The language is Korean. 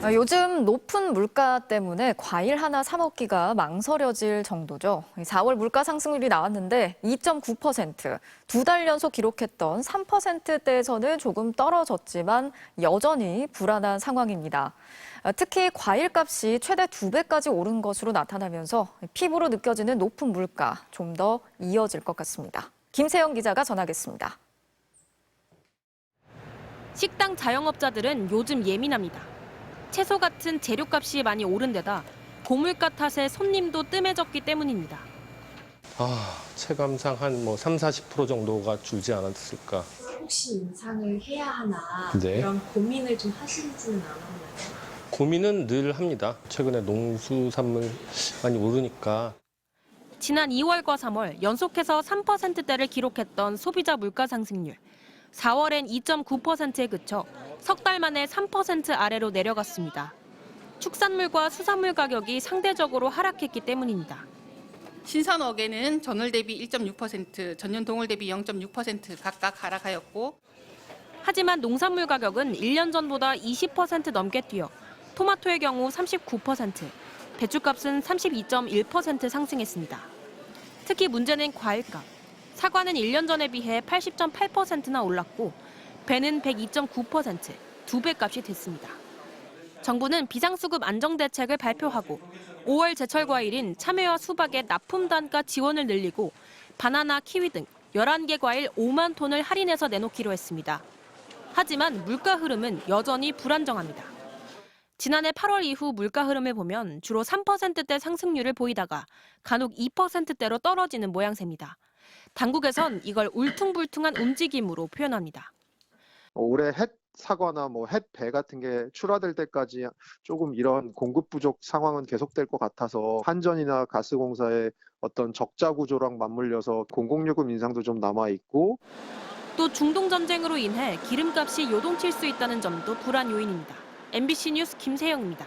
요즘 높은 물가 때문에 과일 하나 사 먹기가 망설여질 정도죠. 4월 물가 상승률이 나왔는데 2.9%, 2달 연속 기록했던 3%대에서는 조금 떨어졌지만 여전히 불안한 상황입니다. 특히 과일값이 최대 2배까지 오른 것으로 나타나면서 피부로 느껴지는 높은 물가 좀 더 이어질 것 같습니다. 김세영 기자가 전하겠습니다. 식당 자영업자들은 요즘 예민합니다. 채소 같은 재료값이 많이 오른 데다 고물가 탓에 손님도 뜸해졌기 때문입니다. 체감상 한 30-40% 정도가 줄지 않았을까. 혹시 인상을 해야 하나 네. 이런 고민을 좀 하시지는 않았나요? 고민은 늘 합니다. 최근에 농수산물 많이 오르니까. 지난 2월과 3월 연속해서 3%대를 기록했던 소비자 물가 상승률. 4월엔 2.9%에 그쳐 석 달 만에 3% 아래로 내려갔습니다. 축산물과 수산물 가격이 상대적으로 하락했기 때문입니다. 신선어게는 전월 대비 1.6%, 전년 동월 대비 0.6% 각각 하락하였고, 하지만 농산물 가격은 1년 전보다 20% 넘게 뛰어 토마토의 경우 39%, 배추값은 32.1% 상승했습니다. 특히 문제는 과일값. 사과는 1년 전에 비해 80.8%나 올랐고 배는 102.9%, 2배 값이 됐습니다. 정부는 비상수급 안정대책을 발표하고 5월 제철 과일인 참외와 수박의 납품 단가 지원을 늘리고 바나나, 키위 등 11개 과일 5만 톤을 할인해서 내놓기로 했습니다. 하지만 물가 흐름은 여전히 불안정합니다. 지난해 8월 이후 물가 흐름을 보면 주로 3%대 상승률을 보이다가 간혹 2%대로 떨어지는 모양새입니다. 당국에선 이걸 울퉁불퉁한 움직임으로 표현합니다. 올해 햇 사과나 햇배 같은 게 출하될 때까지 조금 이런 공급 부족 상황은 계속될 것 같아서 한전이나 가스공사의 어떤 적자 구조랑 맞물려서 공공요금 인상도 좀 남아 있고 또 중동 전쟁으로 인해 기름값이 요동칠 수 있다는 점도 불안 요인입니다. MBC 뉴스 김세영입니다.